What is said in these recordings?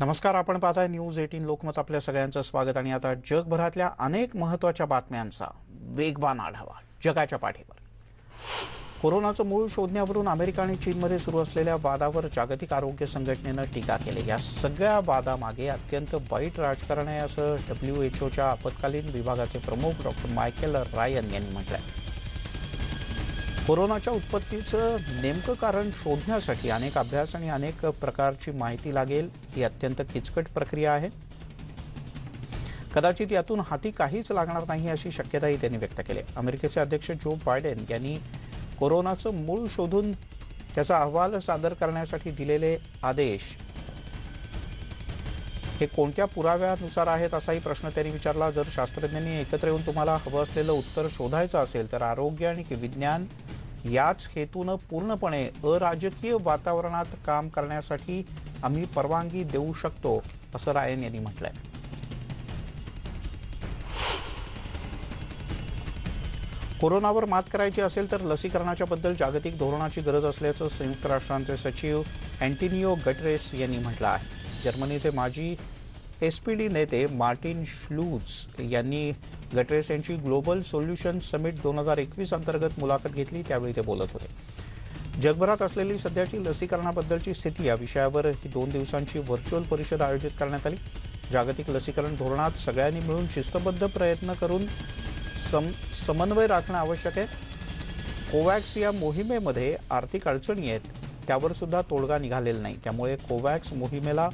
नमस्कार, आपण पाहताय न्यूज 18 लोकमत. आपल्या सगळ्यांचं स्वागत. आणि आता जगभरातल्या अनेक महत्त्वाच्या बातम्यांचा वेगवान आढावा. जगाच्या पाठीवर कोरोनाचं मूळ शोधण्यावरून अमेरिका आणि चीनमध्ये सुरू असलेल्या वादावर जागतिक आरोग्य संघटनेनं टीका केली. या सगळ्या वादामागे अत्यंत वाईट राजकारण आहे असं WHO आपत्कालीन विभागाचे प्रमुख डॉक्टर मायकेल रायन यांनी म्हटलंय. कोरोनाच्या उत्पत्तीचं नेमकं कारण शोधण्यासाठी अनेक अभ्यास आणि अनेक प्रकारची माहिती लागेल. ही अत्यंत किचकट प्रक्रिया आहे. कदाचित यातून हाती काहीच लागणार नाही अशी शक्यताही त्यांनी व्यक्त केली. अमेरिकेचे अध्यक्ष जो बायडेन यांनी कोरोनाचं मूळ शोधून त्याचा अहवाल सादर करण्यासाठी दिलेले आदेश हे कोणत्या पुराव्यानुसार आहेत असाही प्रश्न त्यांनी विचारला. जर शास्त्रज्ञांनी एकत्र येऊन तुम्हाला हवं असलेलं उत्तर शोधायचं असेल तर आरोग्य आणि विज्ञान याच हेतूनं पूर्णपणे अराजकीय वातावरणात काम करण्यासाठी आम्ही परवानगी देऊ शकतो असं रायन यांनी म्हटलंय. कोरोनावर मात करायची असेल तर लसीकरणाच्या बद्दल जागतिक धोरणाची गरज असल्याचं संयुक्त राष्ट्रांचे सचिव अँटोनियो गटरेस यांनी म्हटलं आहे. जर्मनीचे माजी SPD नेते मार्टिन श्लूज यांनी गटरेस यांची ग्लोबल सोल्युशन समिट 2021 अंतर्गत मुलाखत घेतली. त्यावेळी ते बोलत होते. जगभरात असलेली सध्याची लसीकरणाबद्दलची स्थिती या विषयावर ही 2 दिवसांची व्हर्च्युअल परिषद आयोजित करण्यात आली. जागतिक लसीकरण धोरणात सगळ्यांनी मिळून शिस्तबद्ध प्रयत्न करून समन्वय राखणं आवश्यक आहे. कोवॅक्स या मोहिमेमध्ये आर्थिक अडचणी आहेत, त्यावर सुद्धा तोडगा निघालेला नाही. त्यामुळे कोवॅक्स मोहिमेला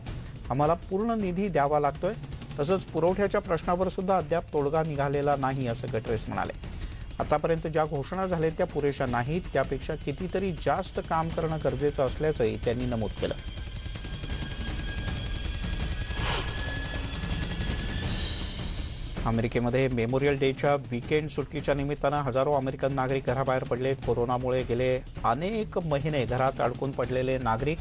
आम्हाला पूर्ण निधी द्यावा लागतोय. तसंच पुरवठ्याच्या प्रश्नावर सुद्धा अद्याप तोडगा निघालेला नाही असं गटरेस म्हणाले. आतापर्यंत ज्या घोषणा झाल्या त्या पुरेशा नाहीत, त्यापेक्षा कितीतरी जास्त काम करणं गरजेचं असल्याचंही त्यांनी नमूद केलं. अमेरिकेमध्ये मेमोरियल डेच्या वीकेंड सुट्टीच्या निमित्तानं हजारो अमेरिकन नागरिक घराबाहेर पडलेत. कोरोनामुळे गेले अनेक महिने घरात अडकून पडलेले नागरिक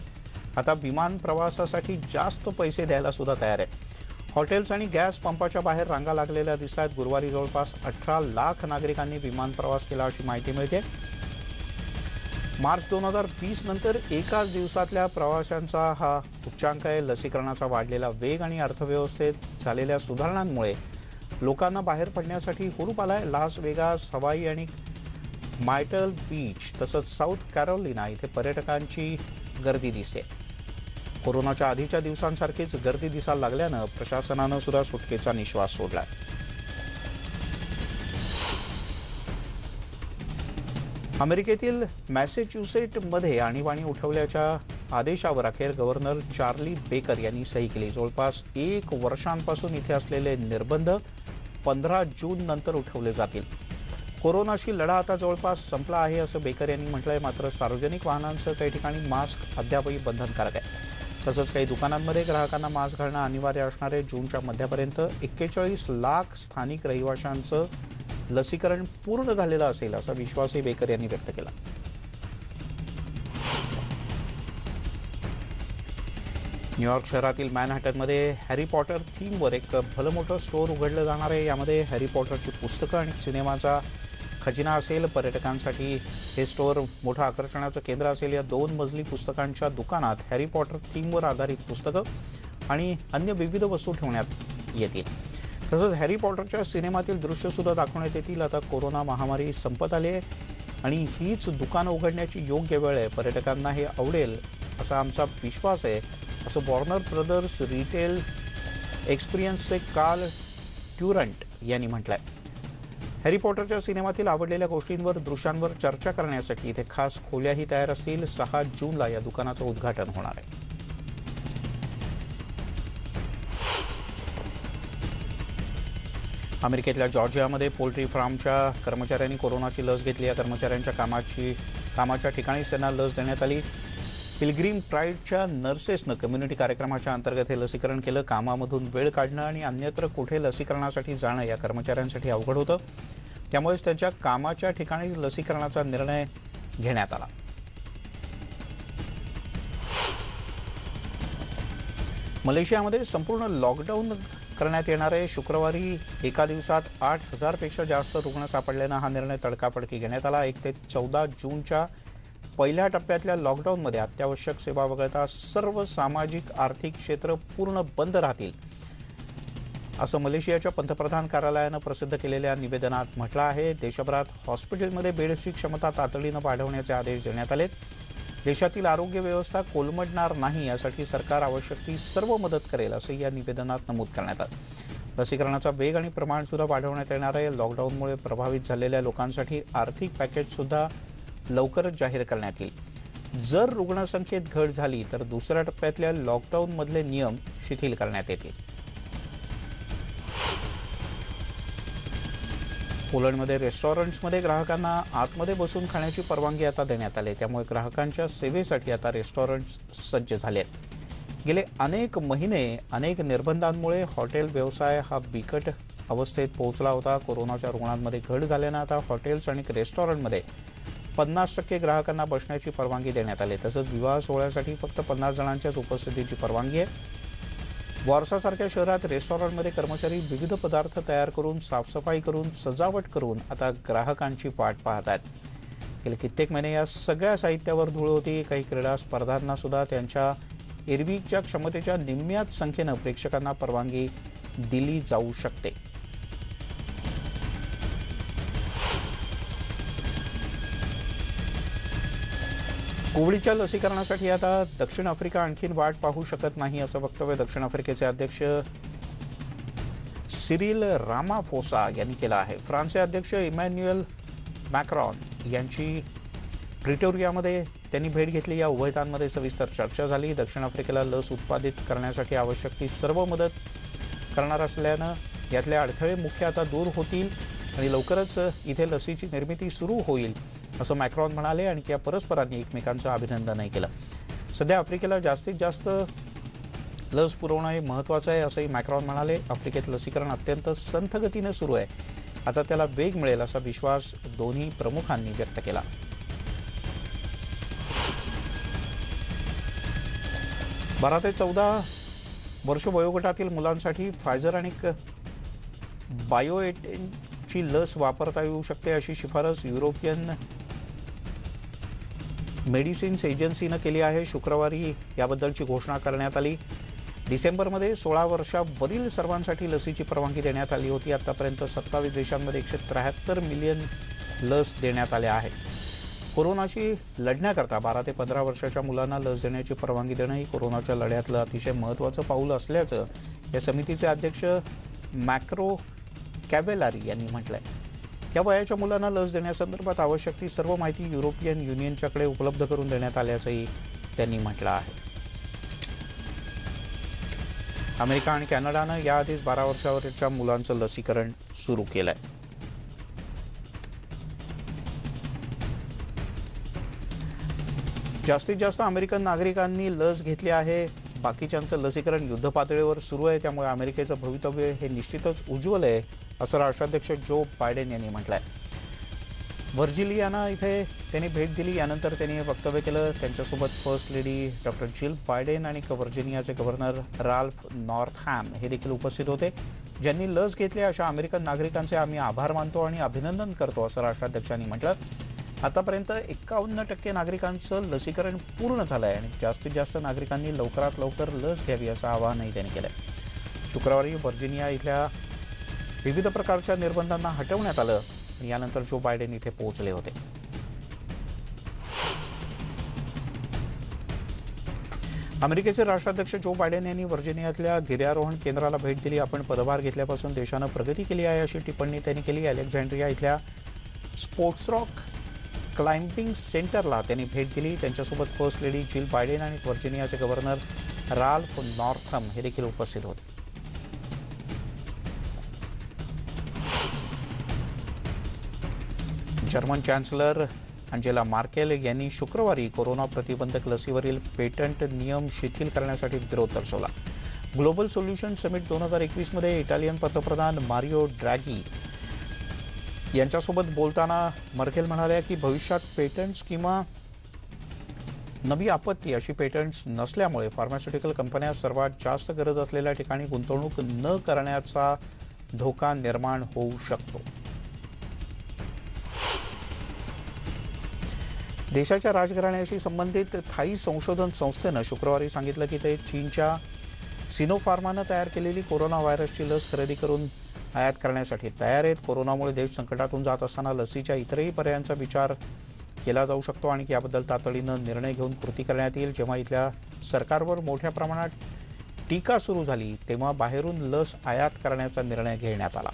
आता विमान प्रवासासाठी जास्त पैसे द्यायला सुद्धा तयार आहेत. हॉटेल्स आणि गॅस पंपाच्या बाहेर रांगा लागलेल्या दिसत आहेत. गुरुवारी जवळपास 18 लाख नागरिकांनी विमान प्रवास केला अशी माहिती मिळते. मार्च 2020 नंतर एकाच दिवसातल्या प्रवाशांचा हा उच्चांक आहे. लसीकरणाचा वाढलेला वेग आणि अर्थव्यवस्थेत झालेल्या सुधारणांमुळे लोकांना बाहेर पडण्यासाठी हुरूप आलाय. लास वेगास, हवाई आणि मायटल बीच तसंच साऊथ कॅरोलिना इथे पर्यटकांची गर्दी दिसते. कोरोनाच्या आधीच्या दिवसांसारखीच गर्दी दिसायला लागल्यानं प्रशासनानं सुद्धा सुटकेचा निश्वास सोडलाय. अमेरिकेतील मॅसेच्युसेट्समध्ये आणीबाणी उठवल्याच्या आदेशावर अखेर गव्हर्नर चार्ली बेकर यांनी सही केली. जवळपास 1 वर्षांपासून इथे असलेले निर्बंध 15 जून नंतर उठवले जातील. कोरोनाशी लढा आता जवळपास संपला आहे असं बेकर यांनी म्हटलंय. मात्र सार्वजनिक वाहनांचं काही ठिकाणी मास्क अद्यापही बंधनकारक आहे. तसंच काही दुकानांमध्ये ग्राहकांना मास्क घालणं अनिवार्य असणार आहे. जूनच्या मध्यापर्यंत 41 लाख स्थानिक रहिवाशांचं लसीकरण पूर्ण झालेलं असेल असा विश्वासही बेकर यांनी व्यक्त केला. न्यूयॉर्क शहरातील मॅनहॅटनमध्ये हॅरी पॉटर थीमवर एक भलं मोठं स्टोअर उघडलं जाणार आहे. यामध्ये हॅरी पॉटरची पुस्तकं आणि सिनेमाचा खजिना असेल. पर्यटकांसाठी हे स्टोअर मोठं आकर्षणाचं केंद्र असेल. या 2 मजली पुस्तकांच्या दुकानात हॅरी पॉटर थीमवर आधारित पुस्तकं आणि अन्य विविध वस्तू ठेवण्यात येतील. तसंच हॅरी पॉटरच्या सिनेमातील दृश्यसुद्धा दाखवण्यात येतील. आता कोरोना महामारी संपत आली आहे आणि हीच दुकानं उघडण्याची योग्य वेळ आहे. पर्यटकांना हे आवडेल असा आमचा विश्वास आहे असं वॉर्नर ब्रदर्स रिटेल एक्सपिरियन्सचे कार्ल ट्युरंट यांनी म्हटलंय. हॅरी पॉटरच्या सिनेमातील आवडलेल्या गोष्टींवर, दृश्यांवर चर्चा करण्यासाठी इथे खास खोल्याही तयार असतील. 6 जूनला या दुकानाचं उद्घाटन होणार आहे. अमेरिकेतल्या जॉर्जियामध्ये पोल्ट्री फार्मच्या कर्मचाऱ्यांनी कोरोनाची लस घेतली. या कर्मचाऱ्यांच्या कामाच्या ठिकाणीच त्यांना लस देण्यात आली. पिलग्रीम प्राईडच्या नर्सेसनं कम्युनिटी कार्यक्रमाच्या अंतर्गत हे लसीकरण केलं. कामामधून वेळ काढणं आणि अन्यत्र कुठे लसीकरणासाठी जाणं या कर्मचाऱ्यांसाठी अवघड होतं. त्यामुळेच त्यांच्या कामाच्या ठिकाणी लसीकरणाचा निर्णय घेण्यात आला. मलेशियामध्ये संपूर्ण लॉकडाऊन करण्यात येणार आहे. शुक्रवारी एका दिवसात 8,000 पेक्षा जास्त रुग्ण सापडल्यानं हा निर्णय तडकाफडकी घेण्यात आला. 1 ते 14 जूनच्या पहिल्या टप्प्यातल्या लॉकडाऊनमध्ये अत्यावश्यक सेवा वगळता सर्व सामाजिक आर्थिक क्षेत्र पूर्ण बंद राहतील, असं मलेशियाच्या पंतप्रधान कार्यालयानं प्रसिद्ध केलेल्या निवेदनात म्हटलं आहे. देशभरात हॉस्पिटलमध्ये बेडची क्षमता तातडीनं वाढवण्याचे आदेश देण्यात आले. देशातील आरोग्य व्यवस्था कोलमडणार नाही यासाठी सरकार आवश्यक ती सर्व मदत करेल, असं या निवेदनात नमूद करण्यात आलं. लसीकरणाचा वेग आणि प्रमाण सुद्धा वाढवण्यात येणार आहे. लॉकडाऊनमुळे प्रभावित झालेल्या लोकांसाठी आर्थिक पॅकेज सुद्धा लवकरच जाहीर करण्यात येईल. जर रुग्णसंख्येत घट झाली तर दुसऱ्या टप्प्यातल्या लॉकडाऊनमधले नियम शिथिल करण्यात येतील. पोलंडमध्ये रेस्टॉरंट्समध्ये ग्राहकांना आतमध्ये बसून खाण्याची परवानगी आता देण्यात आली. त्यामुळे ग्राहकांच्या सेवेसाठी आता रेस्टॉरंट्स सज्ज झाले आहेत. गेले अनेक महिने अनेक निर्बंधांमुळे हॉटेल व्यवसाय हा बिकट अवस्थेत पोहोचला होता. कोरोनाच्या रुग्णांमध्ये घट झाल्यानं आता हॉटेल्स आणि रेस्टॉरंटमध्ये 50% ग्राहकांना बसण्याची परवानगी देण्यात आली. तसंच विवाह सोहळ्यासाठी फक्त 50 जणांच्याच उपस्थितीची परवानगी आहे. वॉर्सासारख्या शहरात रेस्टॉरंटमध्ये कर्मचारी विविध पदार्थ तयार करून, साफसफाई करून, सजावट करून आता ग्राहकांची वाट पाहत आहेत. गेले कित्येक महिने या सगळ्या साहित्यावर धूळ होती. काही क्रीडा स्पर्धांना सुद्धा त्यांच्या एरवीच्या क्षमतेच्या निम्म्याच संख्येनं प्रेक्षकांना परवानगी दिली जाऊ शकते. कोविडच्या लसीकरणासाठी आता दक्षिण आफ्रिका आणखीन वाट पाहू शकत नाही, असं वक्तव्य दक्षिण आफ्रिकेचे अध्यक्ष सिरिल रामाफोसा यांनी केलं आहे. फ्रान्सचे अध्यक्ष इमॅन्युएल मॅक्रॉन यांची प्रिटोरियामध्ये त्यांनी भेट घेतली. या उभयतांमध्ये सविस्तर चर्चा झाली. दक्षिण आफ्रिकेला लस उत्पादित करण्यासाठी आवश्यक ती सर्व मदत करणार असल्यानं यातले अडथळे मुख्य आता दूर होतील आणि लवकरच इथे लसीची निर्मिती सुरू होईल, असं मॅक्रॉन म्हणाले. आणि त्या परस्परांनी एकमेकांचं अभिनंदनही केलं. सध्या आफ्रिकेला जास्तीत जास्त लस पुरवणं हे महत्त्वाचं आहे, असंही मॅक्रॉन म्हणाले. आफ्रिकेत लसीकरण अत्यंत संथ गतीने सुरू आहे. आता त्याला वेग मिळेल असा विश्वास दोन्ही प्रमुखांनी व्यक्त केला. बारा ते 14 वर्ष वयोगटातील मुलांसाठी फायझर आणि बायोएटेनची लस वापरता येऊ शकते, अशी शिफारस युरोपियन मेडिसिन्स एजन्सीनं केली आहे. शुक्रवारी याबद्दलची घोषणा करण्यात आली. डिसेंबरमध्ये 16 वर्षावरील सर्वांसाठी लसीची परवानगी देण्यात आली होती. आतापर्यंत 27 देशांमध्ये 173 मिलियन लस देण्यात आल्या आहेत. कोरोनाशी लढण्याकरता 12 ते 15 वर्षाच्या मुलांना लस देण्याची परवानगी देणं ही कोरोनाच्या लढ्यातलं अतिशय महत्त्वाचं पाऊल असल्याचं या समितीचे अध्यक्ष मॅक्रो कॅवेलारी यांनी म्हटलंय. या वयाच्या मुलांना लस देण्यासंदर्भात आवश्यक ती सर्व माहिती युरोपियन युनियनच्याकडे उपलब्ध करून देण्यात आल्याचंही त्यांनी म्हटलं आहे. अमेरिका आणि कॅनडानं याआधीच 12 वर्षावरच्या मुलांचं लसीकरण सुरू केलंय. जास्तीत जास्त अमेरिकन नागरिकांनी लस घेतली आहे. बाकीच्यांचं लसीकरण युद्धपातळीवर सुरू आहे. त्यामुळे अमेरिकेचं भवितव्य हे निश्चितच उज्ज्वल आहे, असं राष्ट्राध्यक्ष जो बायडेन यांनी म्हटलंय. व्हर्जिनिया इथे त्यांनी भेट दिली. यानंतर त्यांनी हे वक्तव्य केलं. त्यांच्यासोबत फर्स्ट लेडी डॉक्टर जिल बायडेन आणि व्हर्जिनियाचे गव्हर्नर राल्फ नॉर्थहॅम हे देखील उपस्थित होते. ज्यांनी लस घेतली अशा अमेरिकन नागरिकांचे आम्ही आभार मानतो आणि अभिनंदन करतो, असं राष्ट्राध्यक्षांनी म्हटलं. आतापर्यंत 51% नागरिकांचं लसीकरण पूर्ण झालं आहे आणि जास्तीत जास्त नागरिकांनी लवकरात लवकर लस घ्यावी असं आवाहनही त्यांनी केलं. शुक्रवारी व्हर्जिनिया इथल्या विविध प्रकारच्या निर्बंधांना हटवण्यात आलं. यानंतर जो बायडेन इथे पोहोचले होते. अमेरिकेचे राष्ट्राध्यक्ष जो बायडेन यांनी व्हर्जिनियातल्या गिर्यारोहण केंद्राला भेट दिली. आपण पदभार घेतल्यापासून देशानं प्रगती केली आहे, अशी टिप्पणी त्यांनी केली. अलेक्झांड्रिया इथल्या स्पोर्ट्स रॉक क्लाइम्बिंग सेंटरला त्यांनी भेट दिली. त्यांच्यासोबत फर्स्ट लेडी जिल बायडेन आणि व्हर्जिनियाचे गव्हर्नर राल्फ नॉर्थम हे देखील उपस्थित होते. जर्मन चान्सलर अंजेला मार्केल यांनी शुक्रवारी कोरोना प्रतिबंधक लसीवरील पेटंट नियम शिथिल करण्यासाठी विरोध दर्शवला. ग्लोबल सोल्युशन समिट 2021 मध्ये इटालियन पंतप्रधान मारिओ ड्रॅगी यांच्यासोबत बोलताना मर्केल म्हणाल्या की भविष्यात पेटंट्स किंवा नवी आपत्ती अशी पेटंट्स नसल्यामुळे फार्मास्युटिकल कंपन्या सर्वात जास्त गरज असलेल्या ठिकाणी गुंतवणूक न करण्याचा धोका निर्माण होऊ शकतो. देशाच्या राजघराण्याशी संबंधित थाई संशोधन संस्थेनं शुक्रवारी सांगितलं की ते चीनच्या सिनोफार्मानं तयार केलेली कोरोना व्हायरसची लस खरेदी करून आयात करण्यासाठी तयार आहेत. कोरोनामुळे देश संकटातून जात असताना लसीच्या इतरही पर्यायांचा विचार केला जाऊ शकतो आणि याबद्दल तातडीनं निर्णय घेऊन कृती करण्यात येईल. जेव्हा इथल्या सरकारवर मोठ्या प्रमाणात टीका सुरू झाली तेव्हा बाहेरून लस आयात करण्याचा निर्णय घेण्यात आला.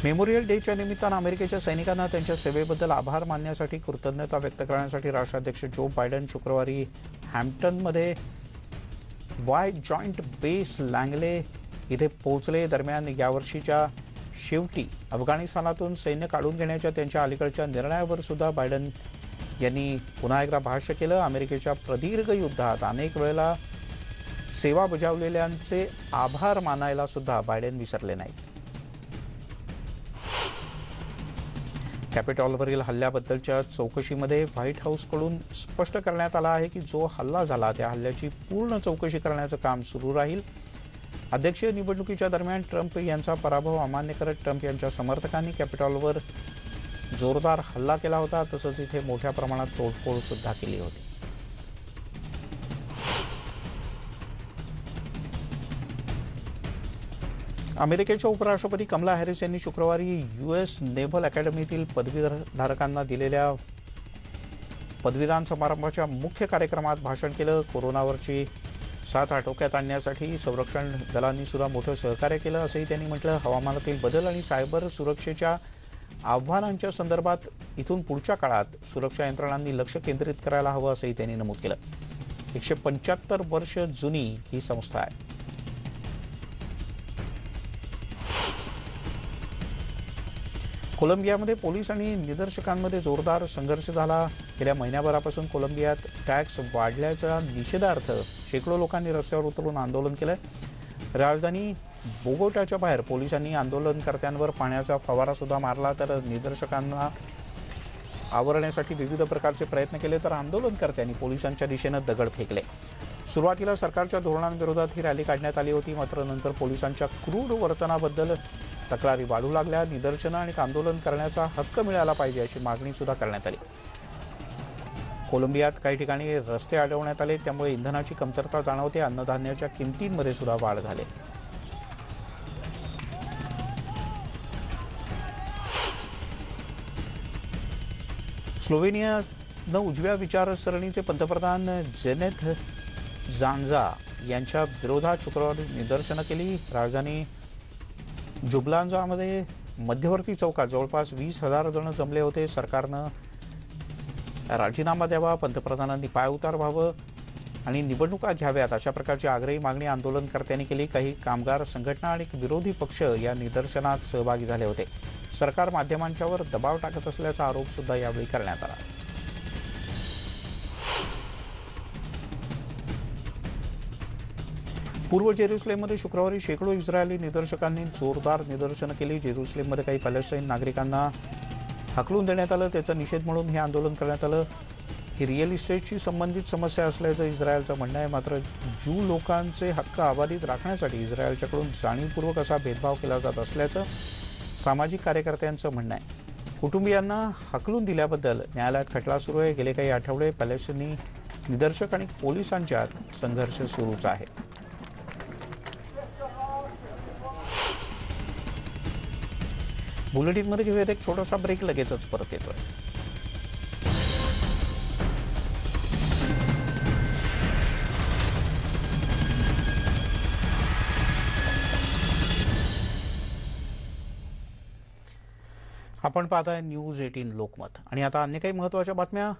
मेमोरियल डेच्या निमित्तानं अमेरिकेच्या सैनिकांना त्यांच्या सेवेबद्दल आभार मानण्यासाठी कृतज्ञता व्यक्त करण्यासाठी राष्ट्राध्यक्ष जो बायडन शुक्रवारी हॅम्प्टनमध्ये वाय जॉईंट बेस लँगले इथे पोहोचले. दरम्यान यावर्षीच्या शेवटी अफगाणिस्तानातून सैन्य काढून घेण्याच्या त्यांच्या अलीकडच्या निर्णयावर सुद्धा बायडन यांनी पुन्हा एकदा भाष्य केलं. अमेरिकेच्या प्रदीर्घ युद्धात अनेक वेळेला सेवा बजावलेल्यांचे आभार मानायला सुद्धा बायडन विसरले नाहीत. कॅपिटॉलवरील हल्ल्याबद्दलच्या चौकशीमध्ये व्हाईट हाऊसकडून स्पष्ट करण्यात आलं आहे की जो हल्ला झाला त्या हल्ल्याची पूर्ण चौकशी करण्याचं काम सुरू राहील. अध्यक्षीय निवडणुकीच्या दरम्यान ट्रम्प यांचा पराभव अमान्य करत ट्रम्प यांच्या समर्थकांनी कॅपिटॉलवर जोरदार हल्ला केला होता. तसंच इथे मोठ्या प्रमाणात तोडफोड सुद्धा केली होती. अमेरिकेच्या उपराष्ट्रपती कमला हॅरिस यांनी शुक्रवारी US नेव्हल अकॅडमीतील पदवीधारकांना दिलेल्या पदवीदान समारंभाच्या मुख्य कार्यक्रमात भाषण केलं. कोरोनावरची साथ आटोक्यात आणण्यासाठी संरक्षण दलांनी सुद्धा मोठं सहकार्य केलं असंही त्यांनी म्हटलं. हवामानातील बदल आणि सायबर सुरक्षेच्या आव्हानांच्या संदर्भात इथून पुढच्या काळात सुरक्षा यंत्रणांनी लक्ष केंद्रित करायला हवं असंही त्यांनी नमूद केलं. 175 वर्ष जुनी ही संस्था आहे. कोलंबियामध्ये पोलीस आणि निदर्शकांमध्ये जोरदार संघर्ष झाला. गेल्या महिन्याभरापासून कोलंबियात टॅक्स वाढल्याच्या निषेधार्थ शेकडो लोकांनी रस्त्यावर उतरून आंदोलन केलं. राजधानी बोगोटाच्या बाहेर पोलिसांनी आंदोलनकर्त्यांवर पाण्याचा फवारा सुद्धा मारला. तर निदर्शकांना आवरण्यासाठी विविध प्रकारचे प्रयत्न केले तर आंदोलनकर्त्यांनी पोलिसांच्या दिशेनं दगड फेकले. सुरुवातीला सरकारच्या धोरणांविरोधात ही रॅली काढण्यात आली होती. मात्र नंतर पोलिसांच्या क्रूर वर्तनाबद्दल तक्रारी वाढू लागल्या. निदर्शनं आणि आंदोलन करण्याचा हक्क मिळाला पाहिजे अशी मागणी सुद्धा करण्यात आली. कोलंबियात काही ठिकाणी रस्ते अडवण्यात आले. त्यामुळे इंधनाची कमतरता जाणवते. अन्नधान्याच्या किमतींमध्ये सुद्धा वाढ झाली. स्लोव्हेनियानं उजव्या विचारसरणीचे पंतप्रधान जेनेथ जांजा यांच्या विरोधात शुक्रवारी निदर्शनं केली. राजधानी जुबलांजामध्ये मध्यवर्ती चौकात जवळपास 20,000 जण जमले होते. सरकारनं राजीनामा द्यावा, पंतप्रधानांनी पायउतार व्हावं आणि निवडणुका घ्याव्यात अशा प्रकारची आग्रही मागणी आंदोलनकर्त्यांनी केली. काही कामगार संघटना आणि विरोधी पक्ष या निदर्शनात सहभागी झाले होते. सरकार माध्यमांच्यावर दबाव टाकत असल्याचा आरोप सुद्धा यावेळी करण्यात आला. पूर्व जेरुसलेममध्ये शुक्रवारी शेकडो इस्रायली निदर्शकांनी जोरदार निदर्शनं केली. जेरुसलेममध्ये काही पॅलेस्टाईन नागरिकांना हाकलून देण्यात आलं. त्याचा निषेध म्हणून हे आंदोलन करण्यात आलं. ही रिअल इस्टेटशी संबंधित समस्या असल्याचं इस्रायलचं म्हणणं आहे. मात्र ज्यू लोकांचे हक्क अबाधित राखण्यासाठी इस्रायलच्याकडून जाणीवपूर्वक असा भेदभाव केला जात असल्याचं सामाजिक कार्यकर्त्यांचं म्हणणं आहे. कुटुंबियांना हाकलून दिल्याबद्दल न्यायालयात खटला सुरू आहे. गेले काही आठवडे पॅलेस्टिनी निदर्शक आणि पोलिसांच्यात संघर्ष सुरूच आहे. बुलेटिनमध्ये घेऊयात एक छोटासा ब्रेक. लगेचच परत येतोय. आपण पाहताय न्यूज 18 लोकमत. आणि आता अन्य काही महत्त्वाच्या बातम्या.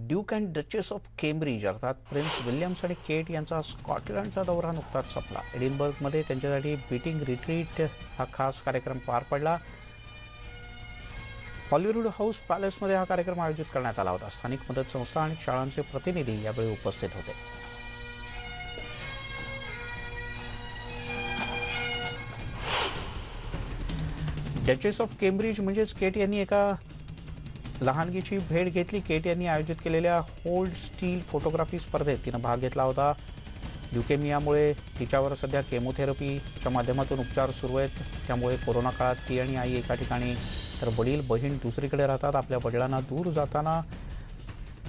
Duke and duchess of Cambridge अर्थात प्रिन्स विल्यम्स आणि केट यांचा स्कॉटलंडचा दौरा नुकताच संपला. एडिनबर्गमध्ये त्यांच्यासाठी बीटिंग रिट्रीट हा खास कार्यक्रम पार पडला. हॉलिवूड हाऊस पॅलेसमध्ये हा कार्यक्रम आयोजित करण्यात आला होता. स्थानिक मदत संस्था आणि शाळांचे प्रतिनिधी यावेळी उपस्थित होते. डचेस ऑफ केम्ब्रिज म्हणजेच केट यांनी एका लहानगीची भेट घेतली. केट यांनी आयोजित केलेल्या होल्ड स्टील फोटोग्राफी स्पर्धेत तिनं भाग घेतला होता. ल्युकेमियामुळे तिच्यावर सध्या केमोथेरपीच्या माध्यमातून उपचार सुरू आहेत. त्यामुळे कोरोना काळात ती आणि आई एका ठिकाणी तर वडील बहीण दुसरीकडे राहतात. आपल्या वडिलांना दूर जाताना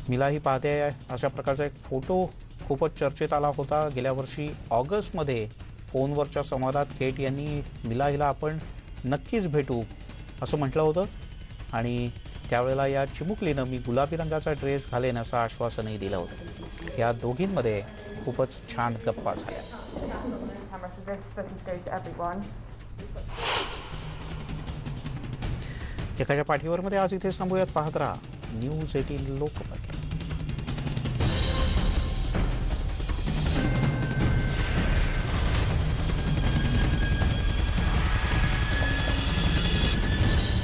मिलाही पाहते. अशा प्रकारचा एक फोटो खूपच चर्चेत आला होता. गेल्या वर्षी ऑगस्टमध्ये फोनवरच्या संवादात केट यांनी मिला हिला आपण नक्कीच भेटू असं म्हटलं होतं आणि त्यावेळेला या चिमुकलीनं मी गुलाबी रंगाचा ड्रेस घालेन असं आश्वासनही दिलं होतं. या दोघींमध्ये खूपच छान गप्पा झाल्या. एखाद्या पाठीवरमध्ये आज इथे थांबूयात. पाहत राहा न्यूज 18 लोकमत.